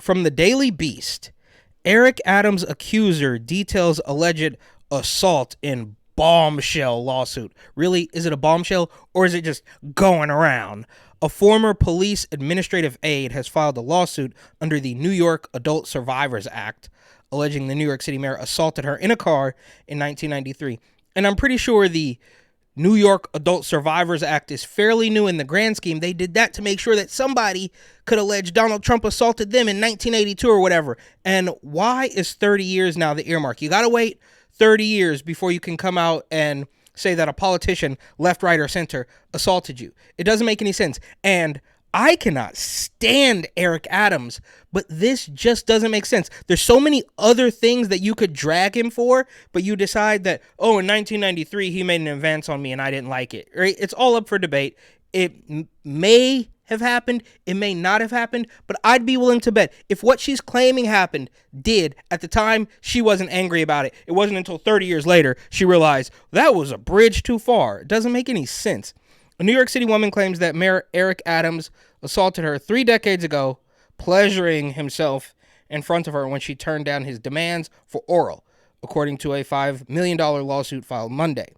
from the Daily Beast. Eric Adams' accuser details alleged assault in bombshell lawsuit. Really, is it a bombshell or is it just going around? A former police administrative aide has filed a lawsuit under the New York Adult Survivors Act, alleging the New York City mayor assaulted her in a car in 1993. And I'm pretty sure the New York Adult Survivors Act is fairly new in the grand scheme. They did that to make sure that somebody could allege Donald Trump assaulted them in 1982 or whatever. And why is 30 years now the earmark? You got to wait 30 years before you can come out and say that a politician, left, right, or center, assaulted you. It doesn't make any sense. And I cannot stand Eric Adams, but this just doesn't make sense. There's so many other things that you could drag him for, but you decide that, oh, in 1993, he made an advance on me and I didn't like it. Right? It's all up for debate. It may have happened. It may not have happened, but I'd be willing to bet if what she's claiming happened did at the time, she wasn't angry about it. It wasn't until 30 years later she realized that was a bridge too far. It doesn't make any sense. A New York City woman claims that Mayor Eric Adams assaulted her 3 decades ago, pleasuring himself in front of her when she turned down his demands for oral, according to a $5 million lawsuit filed Monday.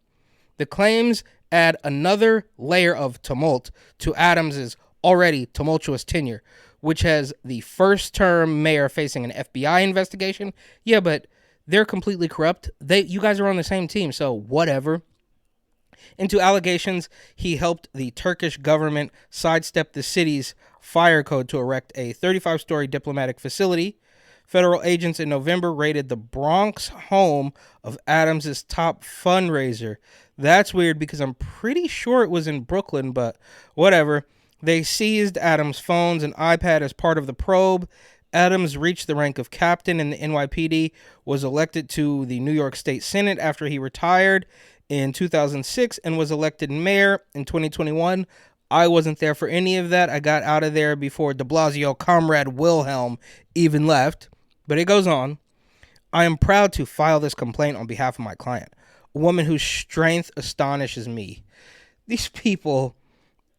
The claims add another layer of tumult to Adams' already tumultuous tenure, which has the first-term mayor facing an FBI investigation. Yeah, but they're completely corrupt. You guys are on the same team, so whatever. Into allegations he helped the Turkish government sidestep the city's fire code to erect a 35-story diplomatic facility. Federal agents in November raided the Bronx home of Adams' top fundraiser. That's weird because I'm pretty sure it was in Brooklyn, but whatever. They seized Adams' phones and iPad as part of the probe. Adams reached the rank of captain in the NYPD, was elected to the New York State Senate after he retired in 2006 and was elected mayor in 2021. I wasn't there for any of that. I got out of there before de Blasio comrade Wilhelm even left. But it goes on. I am proud to file this complaint on behalf of my client, a woman whose strength astonishes me. These people,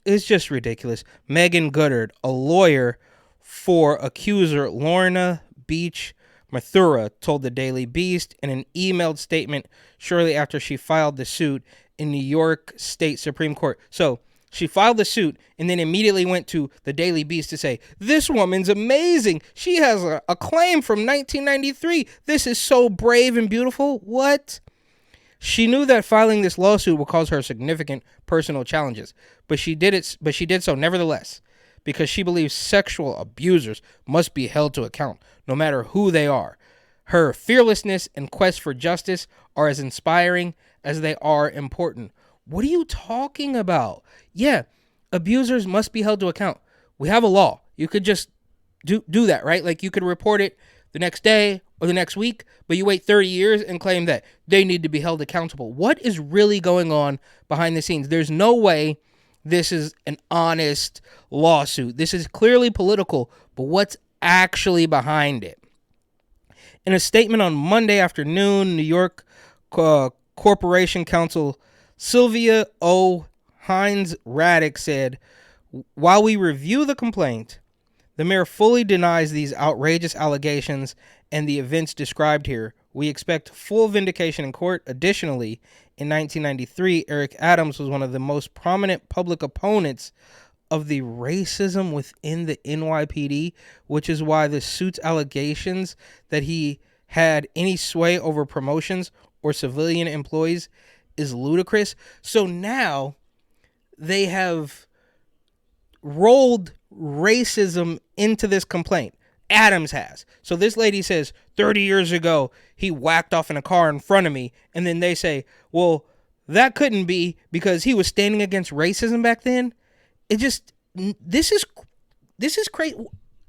it's just ridiculous. Megan Goddard, a lawyer for accuser Lorna Beach Mathura, told the Daily Beast in an emailed statement shortly after she filed the suit in New York State Supreme Court. So she filed the suit and then immediately went to the Daily Beast to say, this woman's amazing. She has a claim from 1993. This is so brave and beautiful. What? She knew that filing this lawsuit would cause her significant personal challenges, but she did so nevertheless, because she believes sexual abusers must be held to account, no matter who they are. Her fearlessness and quest for justice are as inspiring as they are important. What are you talking about? Yeah, abusers must be held to account. We have a law. You could just do that, right? Like you could report it the next day or the next week, but you wait 30 years and claim that they need to be held accountable. What is really going on behind the scenes? There's no way this is an honest lawsuit. This is clearly political, but what's actually behind it? In a statement on Monday afternoon, New York Corporation Counsel Sylvia O. Hines Raddick said, while we review the complaint, the mayor fully denies these outrageous allegations and the events described here. We expect full vindication in court. Additionally, in 1993, Eric Adams was one of the most prominent public opponents of the racism within the NYPD, which is why the suit's allegations that he had any sway over promotions or civilian employees is ludicrous. So now they have rolled racism into this complaint. Adams has. So this lady says 30 years ago he whacked off in a car in front of me, and then they say, well, that couldn't be because he was standing against racism back then. It just, this is crazy.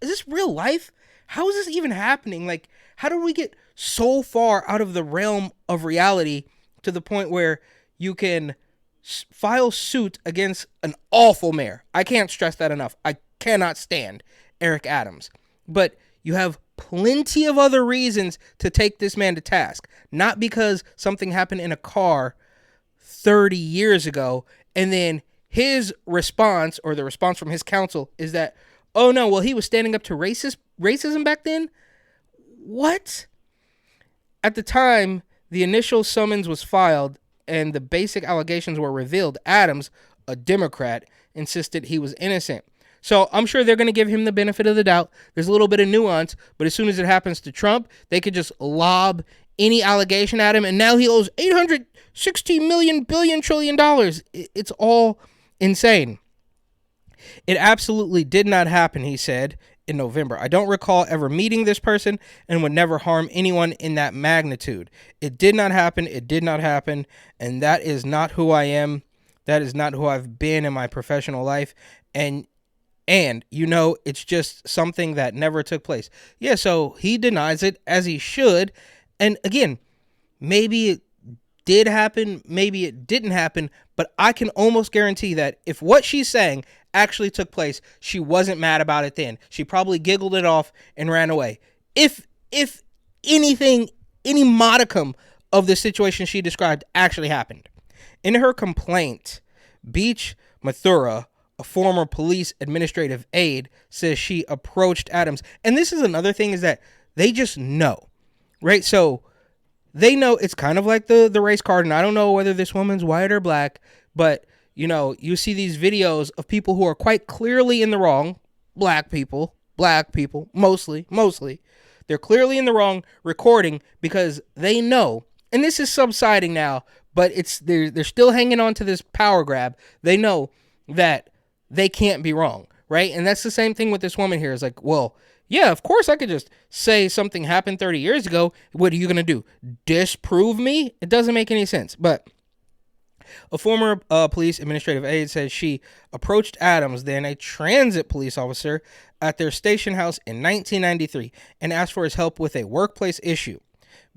Is this real life? How is this even happening? Like, how did we get so far out of the realm of reality to the point where you can file suit against an awful mayor? I can't stress that enough. I cannot stand Eric Adams. But you have plenty of other reasons to take this man to task. Not because something happened in a car 30 years ago, and then his response, or the response from his counsel, is that, Oh no, well, he was standing up to racism back then? What? At the time the initial summons was filed and the basic allegations were revealed, Adams, a Democrat, insisted he was innocent. So I'm sure they're going to give him the benefit of the doubt. There's a little bit of nuance, but as soon as it happens to Trump, they could just lob any allegation at him, and now he owes $860 million billion trillion dollars. It's all insane. It absolutely did not happen, he said in November. I don't recall ever meeting this person and would never harm anyone in that magnitude. It did not happen. It did not happen. And that is not who I am. That is not who I've been in my professional life. And it's just something that never took place. Yeah, so he denies it, as he should. And again, maybe it did happen, maybe it didn't happen, but I can almost guarantee that if what she's saying actually took place, she wasn't mad about it then. She probably giggled it off and ran away. If anything, any modicum of the situation she described actually happened. In her complaint, Beach Mathura, a former police administrative aide, says she approached Adams. And this is another thing, is that they just know, right? So they know. It's kind of like the race card, and I don't know whether this woman's white or black, but you see these videos of people who are quite clearly in the wrong. Black people, mostly. They're clearly in the wrong, recording because they know, and this is subsiding now, but they're still hanging on to this power grab. They know that they can't be wrong, right? And that's the same thing with this woman here. It's like, well, yeah, of course I could just say something happened 30 years ago. What are you going to do? Disprove me? It doesn't make any sense. But a former police administrative aide says she approached Adams, then a transit police officer, at their station house in 1993 and asked for his help with a workplace issue.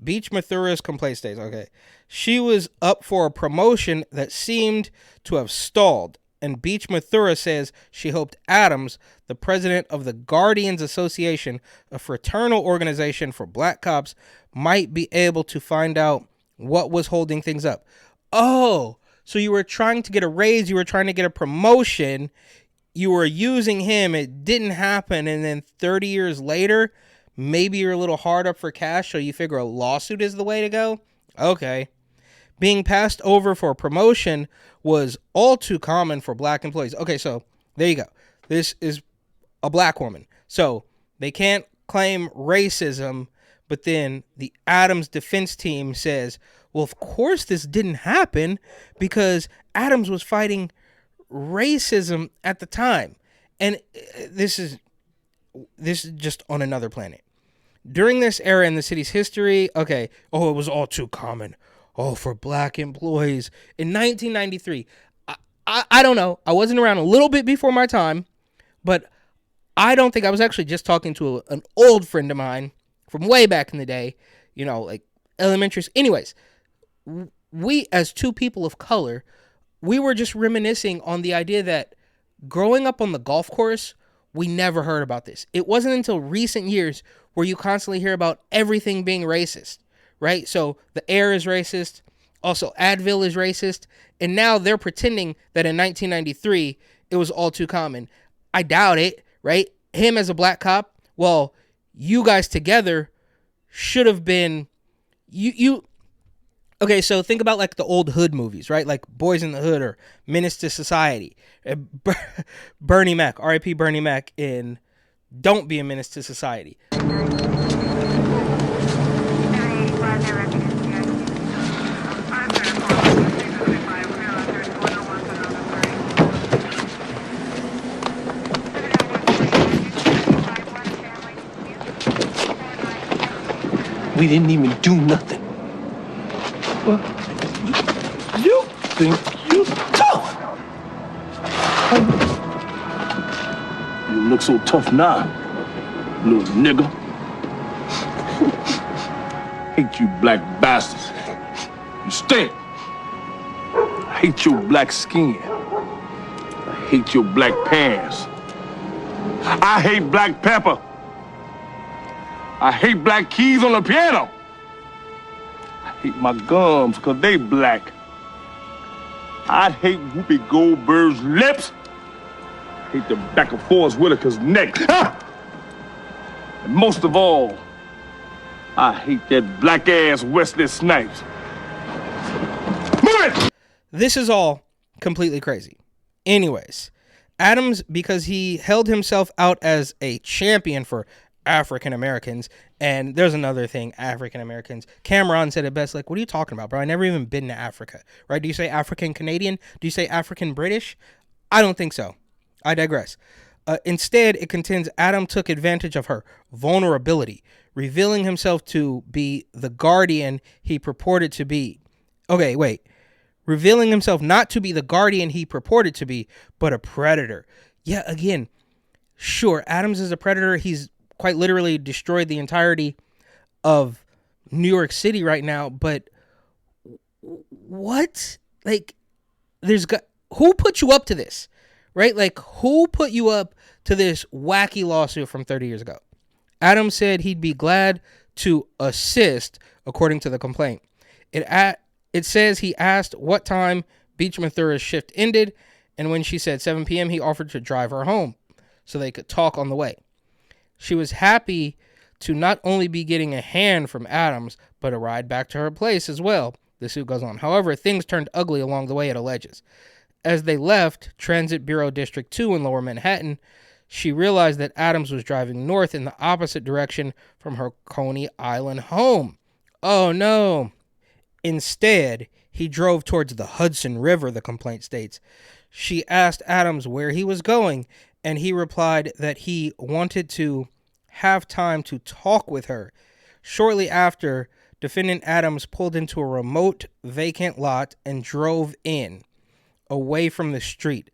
Beach Mathura's complaint states, okay, she was up for a promotion that seemed to have stalled. And Beach Mathura says she hoped Adams, the president of the Guardians Association, a fraternal organization for black cops, might be able to find out what was holding things up. Oh, so you were trying to get a raise, you were trying to get a promotion, you were using him, it didn't happen, and then 30 years later, maybe you're a little hard up for cash, so you figure a lawsuit is the way to go? Okay. Being passed over for a promotion was all too common for black employees. Okay, so there you go. This is a black woman. So they can't claim racism, but then the Adams defense team says, well, of course this didn't happen because Adams was fighting racism at the time. And this is just on another planet. During this era in the city's history, it was all too common. Oh, for black employees. In 1993, I don't know. I wasn't around, a little bit before my time, but I don't think, I was actually just talking to an old friend of mine from way back in the day, like elementary. Anyways, we as two people of color, we were just reminiscing on the idea that growing up on the golf course, we never heard about this. It wasn't until recent years where you constantly hear about everything being racist. Right? So the air is racist. Also, Advil is racist. And now they're pretending that in 1993, it was all too common. I doubt it, right? Him as a black cop, well, you guys together should have been, okay, so think about like the old hood movies, right? Like Boys in the Hood or Menace to Society. Bernie Mac, R.I.P. Bernie Mac in Don't Be a Menace to Society. We didn't even do nothing. Well, you think you tough. You look so tough now, little nigga. Hate you black bastards. You stink. I hate your black skin. I hate your black pants. I hate black pepper. I hate black keys on the piano. I hate my gums because they black. I hate Whoopi Goldberg's lips. hate the back of Forrest Whitaker's neck. Ah! And most of all, I hate that black-ass Wesley Snipes. Move it! This is all completely crazy. Anyways, Adams, because he held himself out as a champion for African Americans, and there's another thing, African Americans. Cameron said it best, like, what are you talking about, bro? I never even been to Africa, right? Do you say African Canadian? Do you say African British? I don't think so. I digress. Instead, it contends Adam took advantage of her vulnerability, revealing himself to be the guardian he purported to be. Okay, wait. Revealing himself not to be the guardian he purported to be, but a predator. Yeah, again, sure, Adams is a predator. He's quite literally destroyed the entirety of New York City right now, but what? Like, who put you up to this? Right? Like, who put you up to this wacky lawsuit from 30 years ago? Adams said he'd be glad to assist, according to the complaint. It says he asked what time Beach Mathura's shift ended, and when she said 7 p.m., he offered to drive her home so they could talk on the way. She was happy to not only be getting a hand from Adams, but a ride back to her place as well. The suit goes on. However, things turned ugly along the way, it alleges. As they left Transit Bureau District 2 in Lower Manhattan, she realized that Adams was driving north in the opposite direction from her Coney Island home. Oh no. Instead, he drove towards the Hudson River, the complaint states. She asked Adams where he was going, and he replied that he wanted to have time to talk with her. Shortly after, defendant Adams pulled into a remote, vacant lot and drove in, away from the street.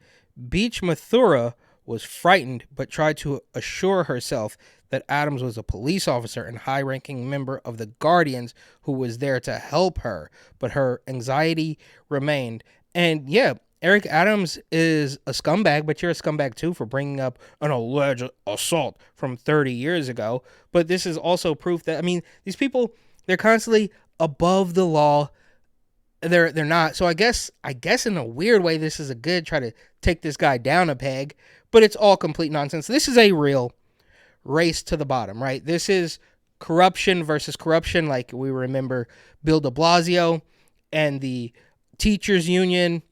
Beach Mathura was frightened, but tried to assure herself that Adams was a police officer and high-ranking member of the Guardians who was there to help her, but her anxiety remained. And yeah, Eric Adams is a scumbag, but you're a scumbag too for bringing up an alleged assault from 30 years ago. But this is also proof that, I mean, these people, they're constantly above the law. They're not. So I guess in a weird way, this is a good try to take this guy down a peg, but it's all complete nonsense. This is a real race to the bottom, right? This is corruption versus corruption. Like we remember Bill de Blasio and the teachers union.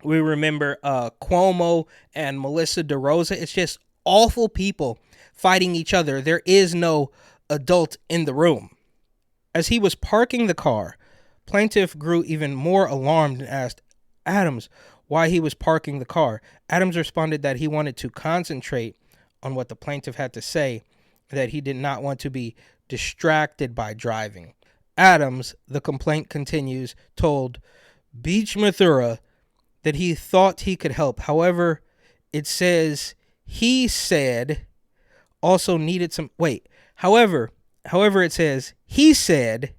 We remember Cuomo and Melissa DeRosa. It's just awful people fighting each other. There is no adult in the room. As he was parking the car, plaintiff grew even more alarmed and asked Adams why he was parking the car. Adams responded that he wanted to concentrate on what the plaintiff had to say, that he did not want to be distracted by driving. Adams, the complaint continues, told Beach Mathura that he thought he could help. However, it says he said also needed some... However, it says he said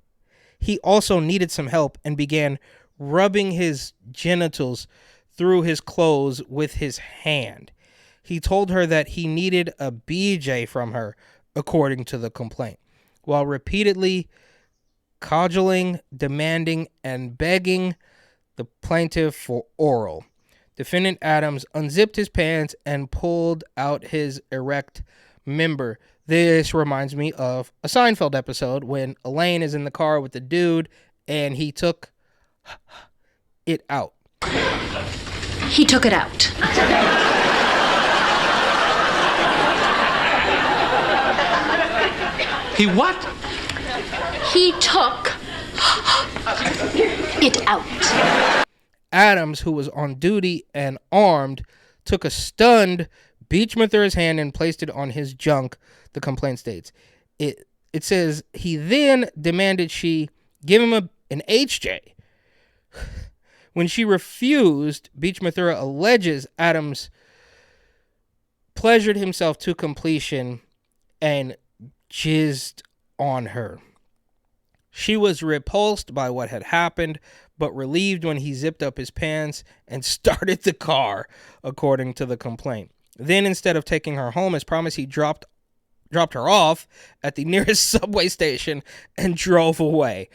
he also needed some help and began rubbing his genitals through his clothes with his hand. He told her that he needed a BJ from her, according to the complaint, while repeatedly cajoling, demanding, and begging the plaintiff for oral. Defendant Adams unzipped his pants and pulled out his erect member. This reminds me of a Seinfeld episode when Elaine is in the car with the dude and he took it out. He took it out. He what? He took it out. Adams, who was on duty and armed, took a stunned Beach Mathura's hand and placed it on his junk, the complaint states. It says he then demanded she give him an HJ. When she refused, Beach Mathura alleges Adams pleasured himself to completion and jizzed on her. She was repulsed by what had happened, but relieved when he zipped up his pants and started the car, according to the complaint. Then, instead of taking her home as promised, he dropped her off at the nearest subway station and drove away.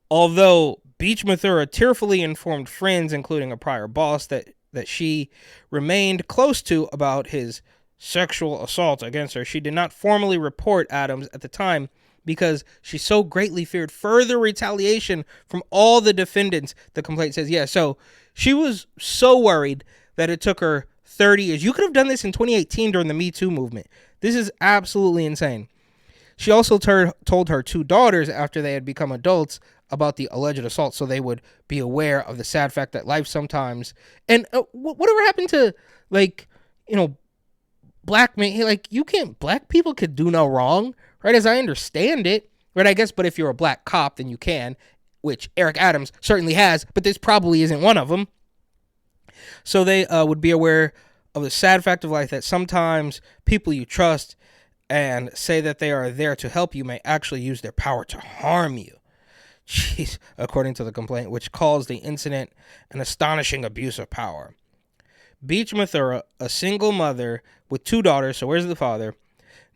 Although Beach Mathura tearfully informed friends, including a prior boss, that that she remained close to about his sexual assault against her. She did not formally report Adams at the time because she so greatly feared further retaliation from all the defendants, the complaint says. Yeah, so she was so worried that it took her 30 years. You could have done this in 2018 during the Me Too movement. This is absolutely insane. She also told her 2 daughters after they had become adults about the alleged assault so they would be aware of the sad fact that life sometimes... And whatever happened to, like, you know, black men... Like, you can't... Black people could do no wrong, right? As I understand it, right? I guess, but if you're a black cop, then you can, which Eric Adams certainly has, but this probably isn't one of them. So they would be aware of the sad fact of life that sometimes people you trust and say that they are there to help you may actually use their power to harm you. Jeez, according to the complaint, which calls the incident an astonishing abuse of power. Beach Mathura, a single mother with 2 daughters, so where's the father,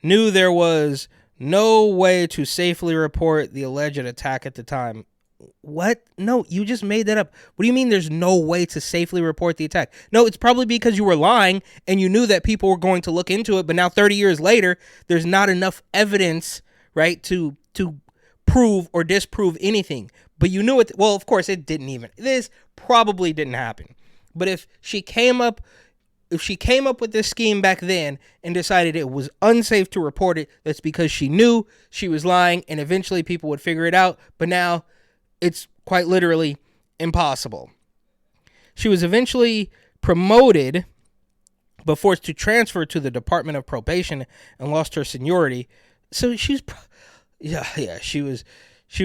knew there was no way to safely report the alleged attack at the time. What? No, you just made that up. What do you mean there's no way to safely report the attack? No, it's probably because you were lying and you knew that people were going to look into it, but now 30 years later, there's not enough evidence, right, to prove or disprove anything. But you knew it. Well, of course, this probably didn't happen. But if she came up with this scheme back then and decided it was unsafe to report it, that's because she knew she was lying and eventually people would figure it out. But now it's quite literally impossible. She was eventually promoted but forced to transfer to the Department of Probation and lost her seniority. So she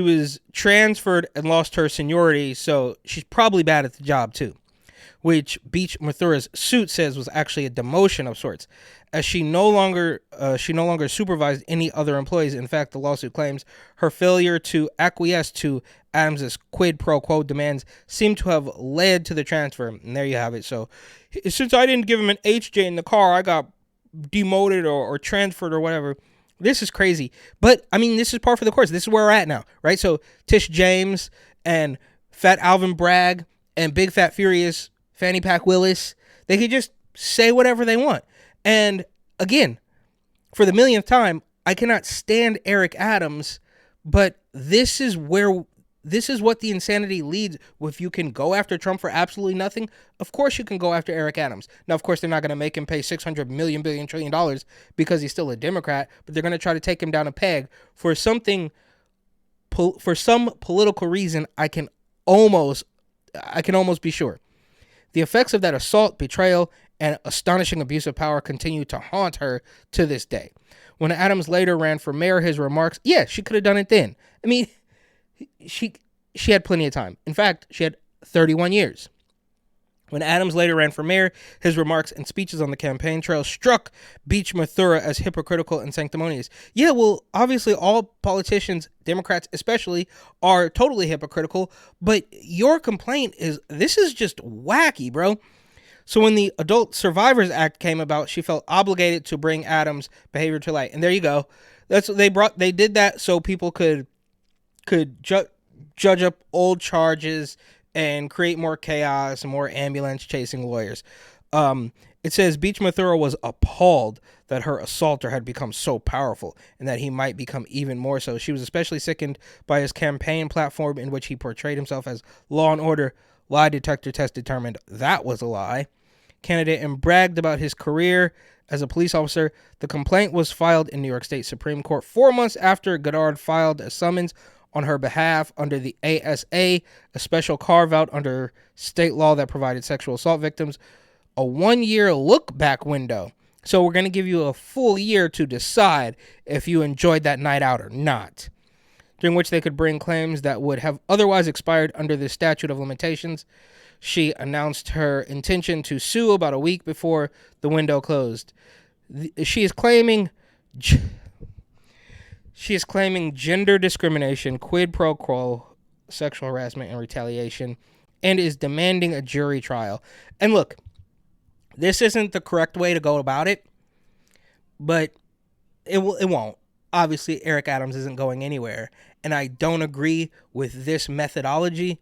was transferred and lost her seniority, so she's probably bad at the job too, which Beach Mathura's suit says was actually a demotion of sorts, as she no longer supervised any other employees. In fact, the lawsuit claims her failure to acquiesce to Adams's quid pro quo demands seemed to have led to the transfer. And there you have it. So since I didn't give him an HJ in the car, I got demoted or transferred or whatever. This is crazy. But, I mean, this is par for the course. This is where we're at now, right? So Tish James and Fat Alvin Bragg and Big Fat Furious Fanny Pack Willis, they could just say whatever they want. And, again, for the millionth time, I cannot stand Eric Adams, but this is what the insanity leads. If you can go after Trump for absolutely nothing, of course you can go after Eric Adams. Now, of course, they're not going to make him pay $600 million, billion, trillion because he's still a Democrat, but they're going to try to take him down a peg for some political reason. I can almost be sure. The effects of that assault, betrayal, and astonishing abuse of power continue to haunt her to this day. When Adams later ran for mayor, his remarks, yeah, she could have done it then. I mean, she had plenty of time. In fact, she had 31 years. When Adams later ran for mayor, his remarks and speeches on the campaign trail struck Beach Mathura as hypocritical and sanctimonious. Yeah, well, obviously all politicians, Democrats especially, are totally hypocritical, but your complaint this is just wacky, bro. So when the Adult Survivors Act came about, she felt obligated to bring Adams' behavior to light. And there you go. That's what they did that so people could judge up old charges and create more chaos and more ambulance chasing lawyers. It says Beach Mathura was appalled that her assaulter had become so powerful and that he might become even more so. She was especially sickened by his campaign platform in which he portrayed himself as law and order. Lie detector test determined that was a lie candidate and bragged about his career as a police officer. The complaint was filed in New York State Supreme Court 4 months after Goddard filed a summons on her behalf under the ASA, a special carve-out under state law that provided sexual assault victims a 1-year look-back window. So we're going to give you a full year to decide if you enjoyed that night out or not, during which they could bring claims that would have otherwise expired under the statute of limitations. She announced her intention to sue about a week before the window closed. She is claiming gender discrimination, quid pro quo, sexual harassment, and retaliation, and is demanding a jury trial. And look, this isn't the correct way to go about it, but it won't. Obviously, Eric Adams isn't going anywhere, and I don't agree with this methodology,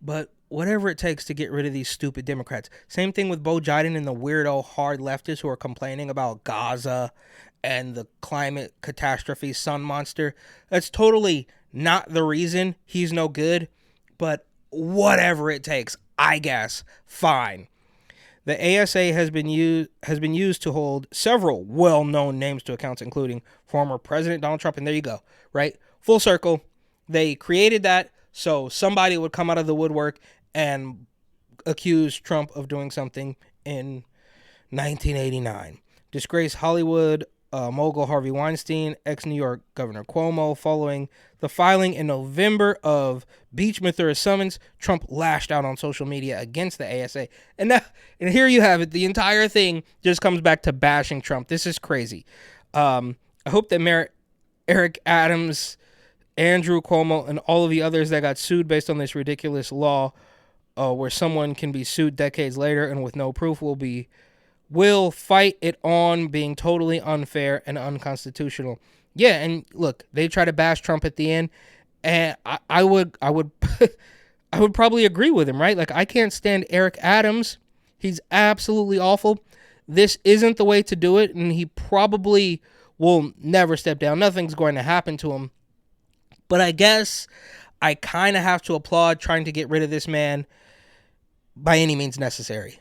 but whatever it takes to get rid of these stupid Democrats. Same thing with Bo Biden and the weirdo hard leftists who are complaining about Gaza and the climate catastrophe sun monster. That's totally not the reason he's no good, but whatever it takes, I guess, fine. The ASA has been used to hold several well-known names to accounts, including former President Donald Trump. And there you go, right? Full circle. They created that so somebody would come out of the woodwork and accuse Trump of doing something in 1989. Disgraced Hollywood mogul Harvey Weinstein, ex-New York Governor Cuomo. Following the filing in November of Beach Mathura summons, Trump lashed out on social media against the ASA. And here you have it. The entire thing just comes back to bashing Trump. This is crazy. I hope that Eric Adams, Andrew Cuomo, and all of the others that got sued based on this ridiculous law where someone can be sued decades later and with no proof will fight it on being totally unfair and unconstitutional. Yeah, and look, they try to bash Trump at the end, and I would I would probably agree with him, right? Like, I can't stand Eric Adams. He's absolutely awful. This isn't the way to do it, and he probably will never step down. Nothing's going to happen to him. But I guess I kind of have to applaud trying to get rid of this man by any means necessary.